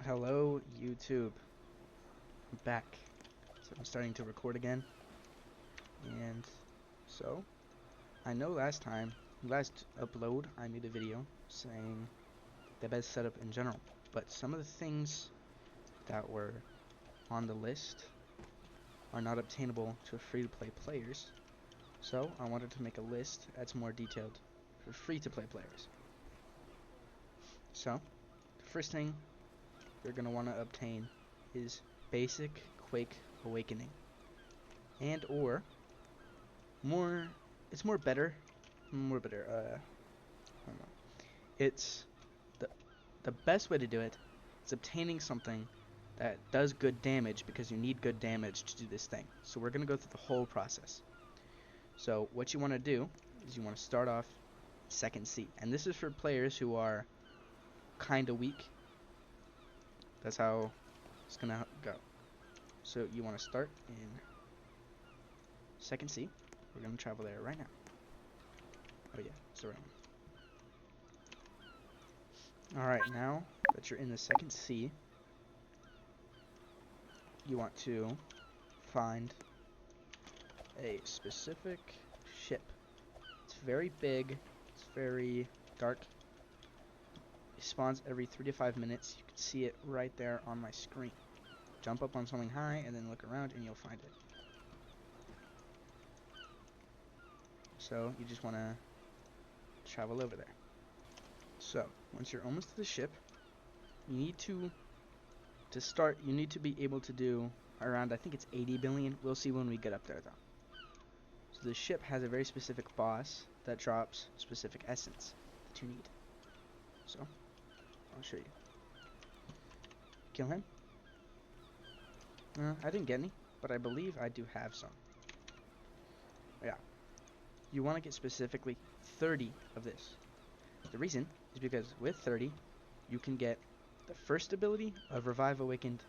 Hello, YouTube. I'm back. So I'm starting to record again. And so, I know last upload, I made a video saying the best setup in general. But some of the things that were on the list are not obtainable to free-to-play players. So, I wanted to make a list that's more detailed for free-to-play players. So, the first thing you're going to want to obtain is Basic Quake Awakening. And or more it's more better I don't know. It's the best way to do it is obtaining something that does good damage, because you need good damage to do this thing. So we're going to go through the whole process. So what you want to do is you want to start off second C, and this is for players who are kind of weak. That's how it's going to go. So you want to start in second C. We're going to travel there right now. Oh yeah, it's around. Alright, now that you're in the second C, you want to find a specific ship. It's very big, it's very dark. It spawns every 3 to 5 minutes. You can see it right there on my screen. Jump up on something high and then look around and you'll find it. So you just want to travel over there. So once you're almost to the ship, you need to start, you need to be able to do around, I think it's 80 billion. We'll see when we get up there though. So the ship has a very specific boss that drops specific essence that you need. So I'll show you. Kill him. I didn't get any, but I believe I do have some. Yeah. You want to get specifically 30 of this. The reason is because with 30, you can get the first ability of Revive Awakened,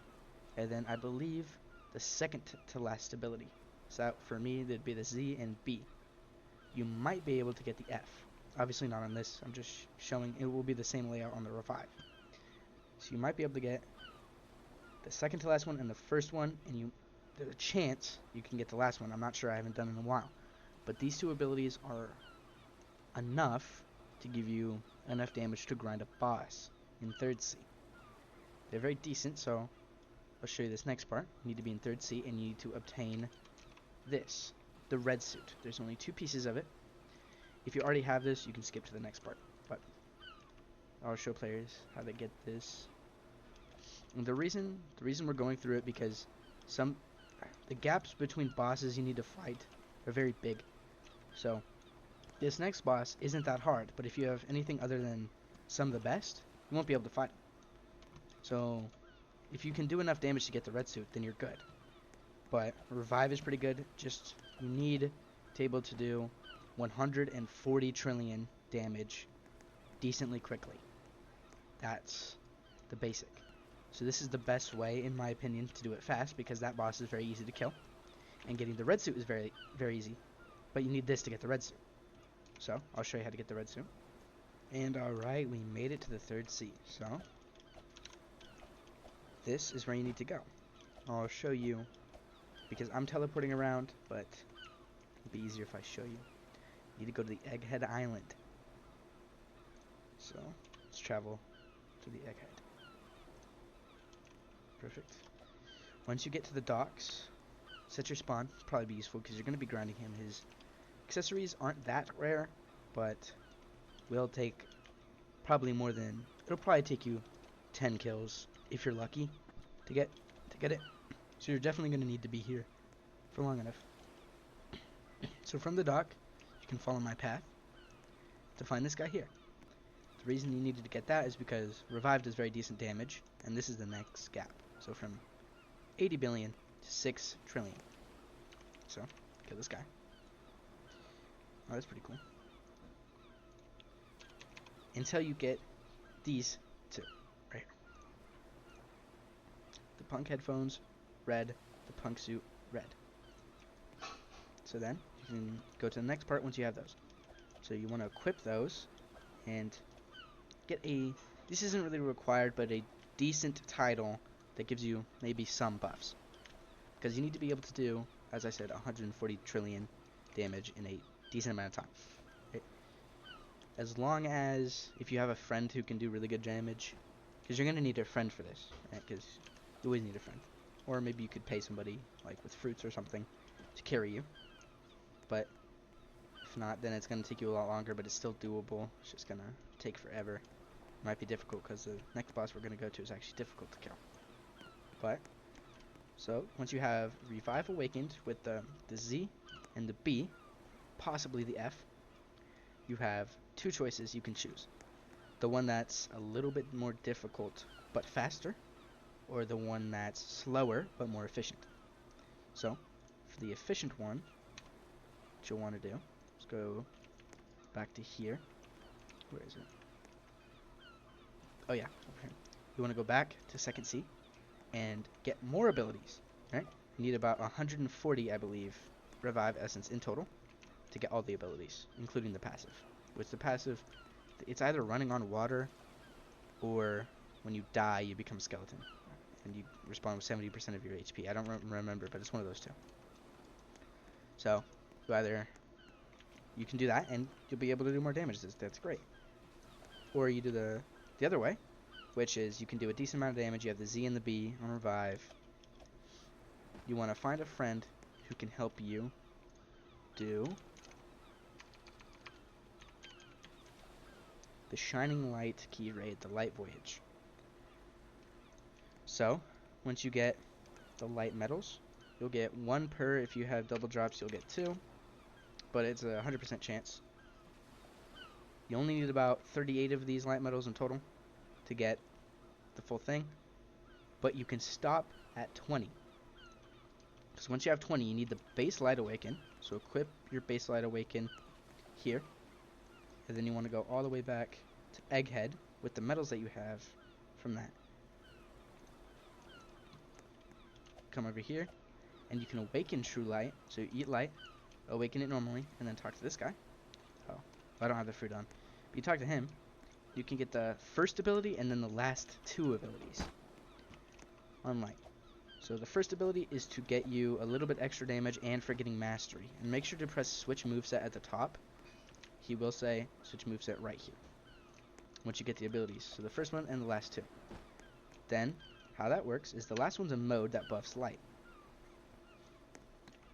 and then I believe the second to last ability. So for me, that'd be the Z and B. You might be able to get the F. Obviously not on this. I'm just showing it will be the same layout on the Revive. So you might be able to get the second to last one and the first one, and there's a chance you can get the last one. I'm not sure. I haven't done it in a while. But these two abilities are enough to give you enough damage to grind a boss in 3rd C. They're very decent, so I'll show you this next part. You need to be in 3rd C, and you need to obtain this, the red suit. There's only 2 pieces of it. If you already have this, you can skip to the next part, but I'll show players how to get this. And the reason we're going through it, because the gaps between bosses you need to fight are very big. So this next boss isn't that hard, but if you have anything other than some of the best, you won't be able to fight him. So if you can do enough damage to get the red suit, then you're good. But Revive is pretty good. Just you need to be able to do 140 trillion damage decently quickly. That's the basic. So this is the best way, in my opinion, to do it fast, because that boss is very easy to kill, and getting the red suit is very, very easy. But you need this to get the red suit. So I'll show you how to get the red suit. And alright, we made it to the 3rd C. So this is where you need to go. I'll show you, because I'm teleporting around, but it'll be easier if I show you. You need to go to the Egghead Island. So let's travel to the Egghead. Perfect. Once you get to the docks, set your spawn. It'll probably be useful because you're going to be grinding him. His accessories aren't that rare, but will take probably more than, it'll probably take you 10 kills if you're lucky to get it. So you're definitely going to need to be here for long enough. So from the dock, you can follow my path to find this guy here. The reason you needed to get that is because Revive does very decent damage, and this is the next gap. So from 80 billion to 6 trillion. So, kill this guy. Oh, that's pretty cool. Until you get these 2, right here. The punk headphones, red. The punk suit, red. So then, you can go to the next part once you have those. So you want to equip those, and get this isn't really required, but a decent title that gives you maybe some buffs. Because you need to be able to do, as I said, 140 trillion damage in a decent amount of time. Right? As long as, if you have a friend who can do really good damage, because you're going to need a friend for this, right? Because you always need a friend. Or maybe you could pay somebody, like with fruits or something, to carry you. But if not, then it's going to take you a lot longer, but it's still doable. It's just going to take forever. It might be difficult because the next boss we're going to go to is actually difficult to kill. But, so, once you have Revive Awakened with the Z and the B, possibly the F, you have two choices you can choose. The one that's a little bit more difficult but faster, or the one that's slower but more efficient. So, for the efficient one, what you'll want to do is go back to here. Where is it? Oh yeah, over here. You want to go back to second C and get more abilities, right? You need about 140, I believe, Revive Essence in total to get all the abilities, including the passive. With the passive, it's either running on water or when you die, you become a skeleton. And you respawn with 70% of your HP. I don't remember, but it's one of those two. So, you can do that, and you'll be able to do more damage. That's great. Or you do the other way, which is you can do a decent amount of damage. You have the Z and the B on Revive. You want to find a friend who can help you do the Shining Light Key Raid, the Light Voyage. So, once you get the light metals, you'll get 1 per. If you have double drops, you'll get 2. But it's a 100% chance. You only need about 38 of these light metals in total to get the full thing. But you can stop at 20. Because once you have 20, you need the base Light Awaken. So equip your base Light Awaken here. And then you want to go all the way back to Egghead with the metals that you have from that. Come over here, and you can awaken True Light. So you eat light, awaken it normally, and then talk to this guy. Oh, I don't have the fruit on. But you talk to him, you can get the first ability and then the last 2 abilities on light. So the first ability is to get you a little bit extra damage and for getting mastery. And make sure to press switch moveset at the top. He will say switch moveset right here once you get the abilities. So the first one and the last 2. Then, how that works is the last one's a mode that buffs light.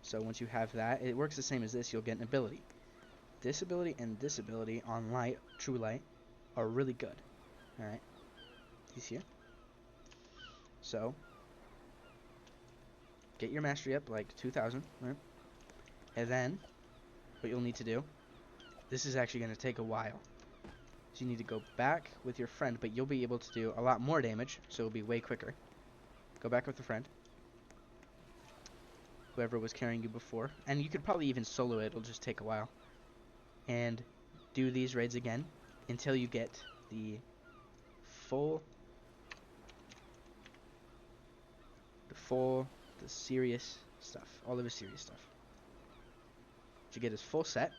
So once you have that, it works the same as this. You'll get an ability. This ability and this ability on light, True Light, are really good. Alright. He's here. So, get your mastery up like 2,000, right? And then, what you'll need to do, this is actually going to take a while. So you need to go back with your friend, but you'll be able to do a lot more damage, so it'll be way quicker. Go back with a friend. Whoever was carrying you before. And you could probably even solo it, it'll just take a while. And do these raids again until you get the the serious stuff. All of the serious stuff. What you get is full set.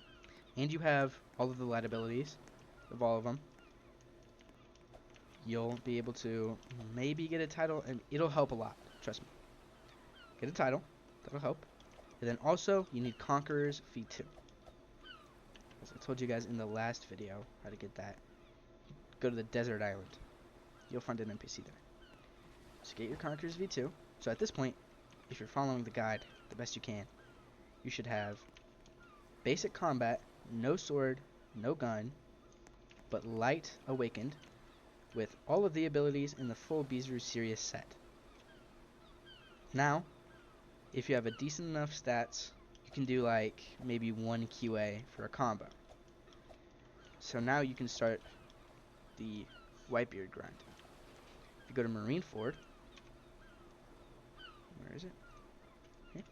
And you have all of the light abilities of all of them. You'll be able to maybe get a title, and it'll help a lot. Trust me. Get a title. That'll help. And then also, you need Conqueror's V2. As I told you guys in the last video how to get that. Go to the desert island. You'll find an NPC there. So get your Conqueror's V2. So at this point, if you're following the guide the best you can, you should have basic combat, no sword, no gun, but light awakened, with all of the abilities in the full Beezroo Sirius set. Now, if you have a decent enough stats, you can do like maybe 1 QA for a combo. So now you can start the Whitebeard grind. If you go to Marineford, where is it? Here.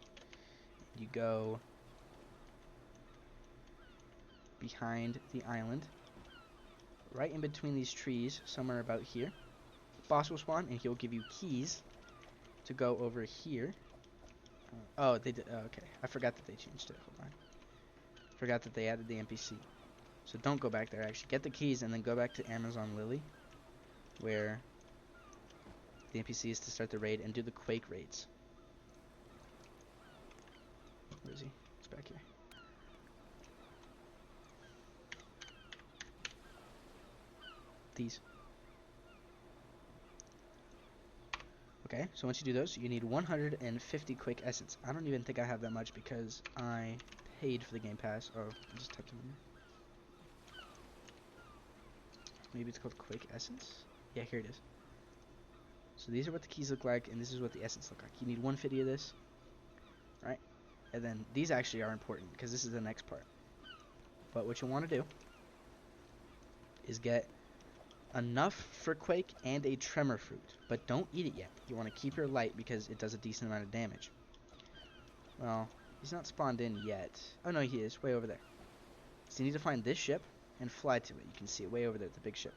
You go behind the island, right in between these trees, somewhere about here. Boss will spawn, and he'll give you keys to go over here. Oh, they did. Oh, okay, I forgot that they changed it. Hold on. Forgot that they added the NPC. So don't go back there. Actually, get the keys and then go back to Amazon Lily, where the NPCs to start the raid and do the Quake raids. Where is he? He's back here. These. Okay, so once you do those, you need 150 Quake Essence. I don't even think I have that much because I paid for the Game Pass. Oh, I just typed it in there. Maybe it's called Quake Essence? Yeah, here it is. So these are what the keys look like, and this is what the essence look like. You need 150 of this, right? And then these actually are important because this is the next part. But what you want to do is get enough for Quake and a Tremor Fruit, but don't eat it yet. You want to keep your light because it does a decent amount of damage. Well, he's not spawned in yet. Oh no, he is, way over there. So you need to find this ship and fly to it. You can see it way over there, the big ship.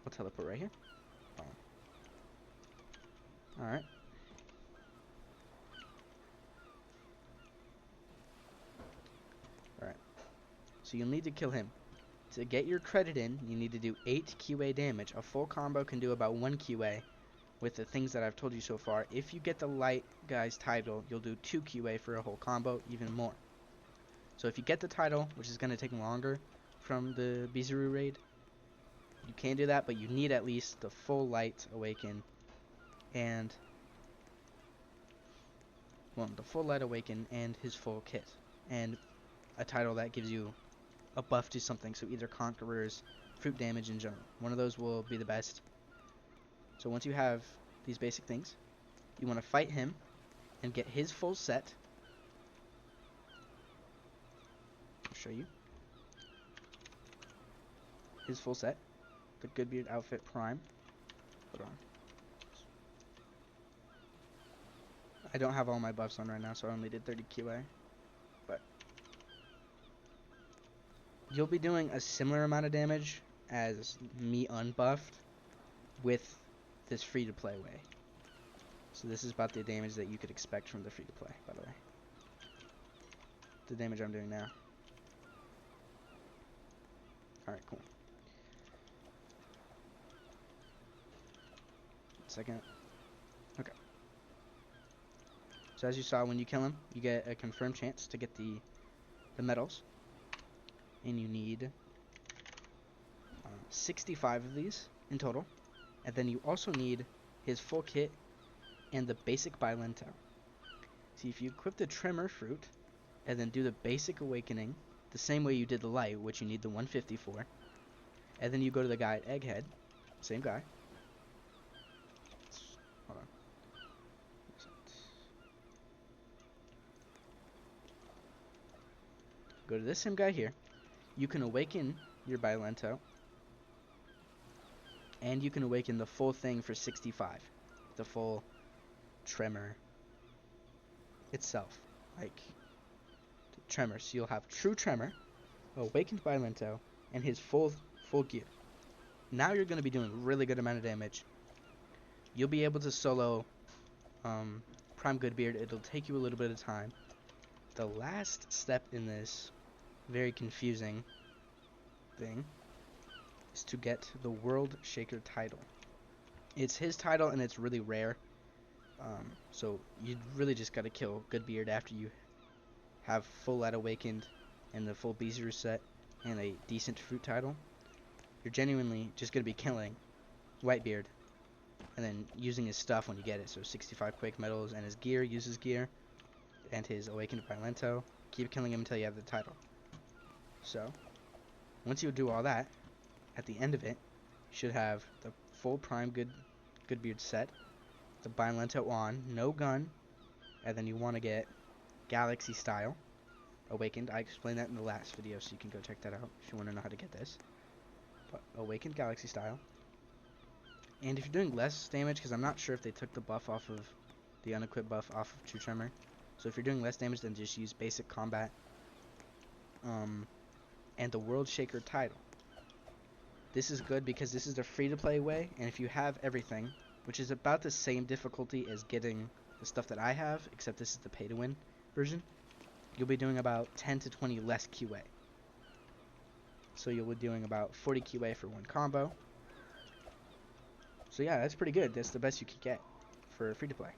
I'll teleport right here. Oh. Alright. Alright. So you'll need to kill him. To get your credit in, you need to do 8 QA damage. A full combo can do about 1 QA with the things that I've told you so far. If you get the light guy's title, you'll do 2 QA for a whole combo, even more. So if you get the title, which is going to take longer from the Bizarru raid, you can do that, but you need at least the full light awaken and the full light awaken and his full kit, and a title that gives you a buff to something, so either Conqueror's fruit damage in general. One of those will be the best. So once you have these basic things, you want to fight him and get his full set. I'll show you. His full set. The Goodbeard outfit prime. Hold on. I don't have all my buffs on right now, so I only did 30 QA. But you'll be doing a similar amount of damage as me unbuffed with this free-to-play way. So this is about the damage that you could expect from the free-to-play, by the way. The damage I'm doing now. Alright, cool. Second. Okay. So as you saw, when you kill him, you get a confirmed chance to get the medals. And you need 65 of these in total. And then you also need his full kit and the basic Bylento. See, if you equip the Tremor Fruit and then do the basic awakening the same way you did the light, which you need the 150 for, and then you go to the guy at Egghead, same guy. Hold on. Go to this same guy here. You can awaken your Bylento, and you can awaken the full thing for 65. The full Tremor itself. Like, Tremor. So you'll have true Tremor, awakened Bylento, and his full gear. Now you're going to be doing a really good amount of damage. You'll be able to solo Prime Goodbeard. It'll take you a little bit of time. The last step in this very confusing thing is to get the World Shaker title. It's his title and it's really rare. So you really just gotta kill Goodbeard after you have full light awakened and the full Bizarru set and a decent fruit title. You're genuinely just gonna be killing Whitebeard and then using his stuff when you get it. So 65 Quake medals and his gear, use his gear, and his awakened Bylento. Keep killing him until you have the title. So once you do all that, at the end of it, you should have the full Prime Goodbeard set, the Bylento on, no gun, and then you want to get Galaxy Style awakened. I explained that in the last video, so you can go check that out if you want to know how to get this. But awakened Galaxy Style. And if you're doing less damage, because I'm not sure if they took the buff off of the unequipped buff off of True Tremor, so if you're doing less damage, then just use basic combat. And the World Shaker title. This is good because this is the free-to-play way, and if you have everything, which is about the same difficulty as getting the stuff that I have, except this is the pay-to-win version, you'll be doing about 10 to 20 less QA. So you'll be doing about 40 QA for one combo. So yeah, that's pretty good. That's the best you can get for free to play.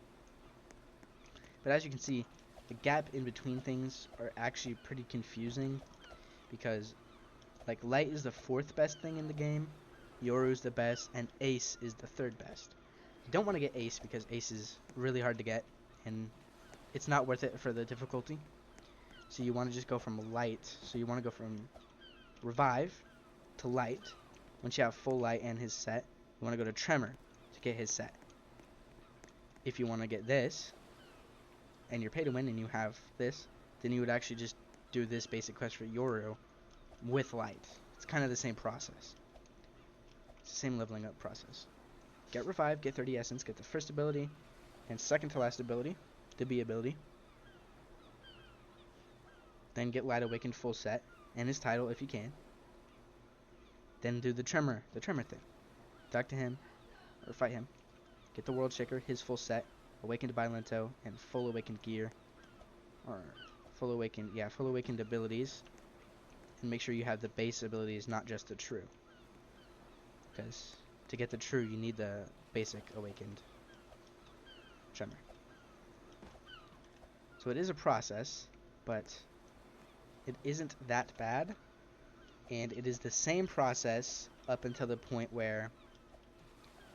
But as you can see, the gap in between things are actually pretty confusing because like light is the fourth best thing in the game, Yoru is the best, and ace is the third best. You don't want to get ace because ace is really hard to get and it's not worth it for the difficulty. So you want to just go from light. So you want to go from revive to light. Once you have full light and his set, you want to go to tremor to get his set. If you want to get this and you're pay to win and you have this, then you would actually just do this basic quest for Yoru with light. It's kind of the same process. It's the same leveling up process. Get revive, get 30 essence, get the first ability and second to last ability, the B ability. Then get Light Awakened full set and his title if you can. Then do the tremor thing. Talk to him or fight him. Get the World Shaker, his full set, Awakened Biolento, and full awakened gear. Or full awakened abilities. And make sure you have the base abilities, not just the true. Because to get the true, you need the basic awakened tremor. So it is a process, but it isn't that bad. And it is the same process up until the point where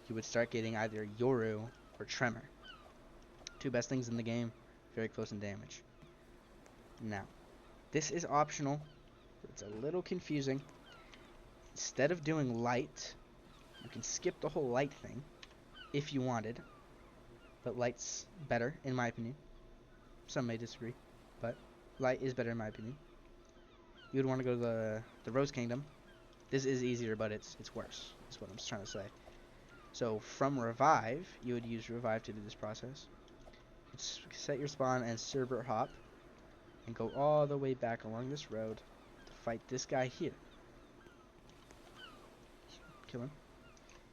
you would start getting either Yoru or Tremor. Two best things in the game, very close in damage. Now, this is optional. It's a little confusing. Instead of doing light, you can skip the whole light thing if you wanted. But light's better, in my opinion. Some may disagree, but light is better in my opinion. You would want to go to the Rose Kingdom. This is easier, but it's worse, is what I'm trying to say. So from Revive, you would use Revive to do this process. Set your spawn and Cerbert Hop, and go all the way back along this road to fight this guy here. Kill him.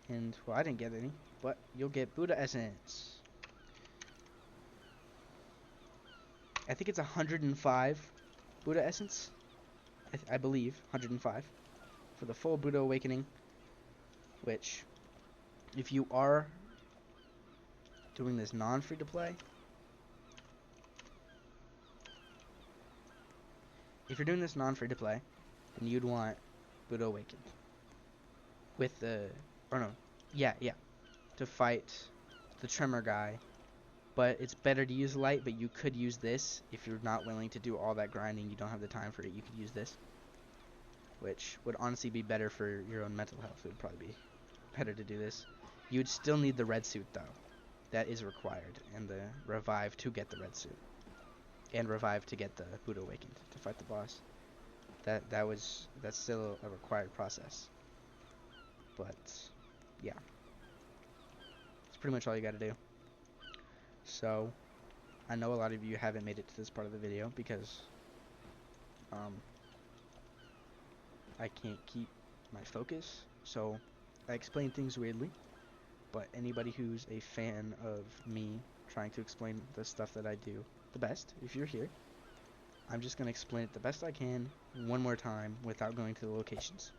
And, well, I didn't get any, but you'll get Buddha Essence. I think it's 105 Buddha Essence. I believe 105 for the full Buddha Awakening, which if you are doing this non-free to play, then you'd want Buddha Awakened with the, or no, yeah, to fight the Tremor guy. But it's better to use light, but you could use this if you're not willing to do all that grinding. You don't have the time for it. You could use this, which would honestly be better for your own mental health. It would probably be better to do this. You would still need the red suit, though. That is required, and the revive to get the red suit, and revive to get the Buddha Awakened to fight the boss. That's still a required process. But yeah, it's pretty much all you got to do. So, I know a lot of you haven't made it to this part of the video because I can't keep my focus, so I explain things weirdly. But anybody who's a fan of me trying to explain the stuff that I do the best, if you're here, I'm just going to explain it the best I can one more time without going to the locations.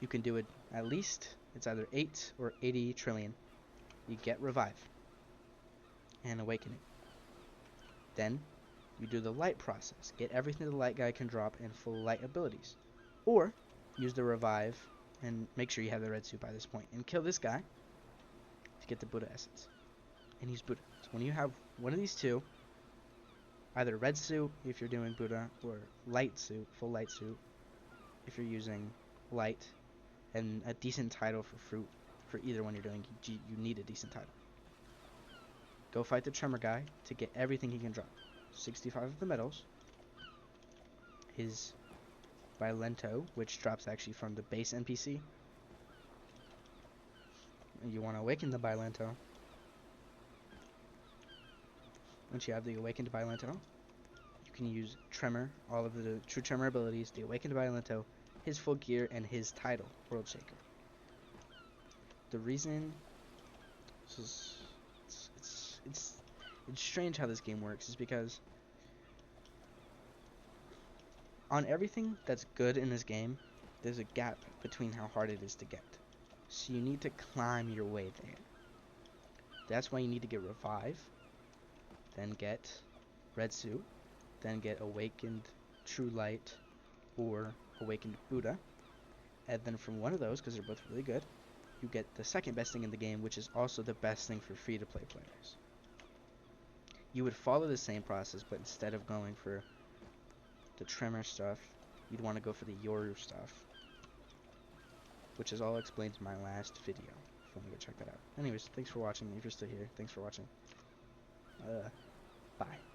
You can do it at least, it's either 8 or 80 trillion. You get Revive and Awakening. Then you do the light process. Get everything the light guy can drop in full light abilities. Or use the Revive and make sure you have the red suit by this point and kill this guy to get the Buddha Essence. And use Buddha. So when you have one of these two, either red suit if you're doing Buddha, or light suit, full light suit if you're using light, and a decent title for fruit. For either one you're doing, you need a decent title. Go fight the Tremor guy to get everything he can drop. 65 of the medals. His Biolento, which drops actually from the base NPC. And you want to awaken the Biolento. Once you have the awakened Biolento, you can use Tremor, all of the true Tremor abilities, the awakened Biolento, his full gear, and his title, World Shaker. The reason this is it's strange how this game works is because on everything that's good in this game, there's a gap between how hard it is to get. So you need to climb your way there. That's why you need to get Revive, then get Red Suit, then get Awakened True Light or Awakened Buddha. And then from one of those, because they're both really good, you get the second best thing in the game, which is also the best thing for free-to-play players. You would follow the same process, but instead of going for the Tremor stuff, you'd want to go for the Yoru stuff, which is all explained in my last video, if you want to go check that out. Anyways, thanks for watching. If you're still here, thanks for watching. Bye.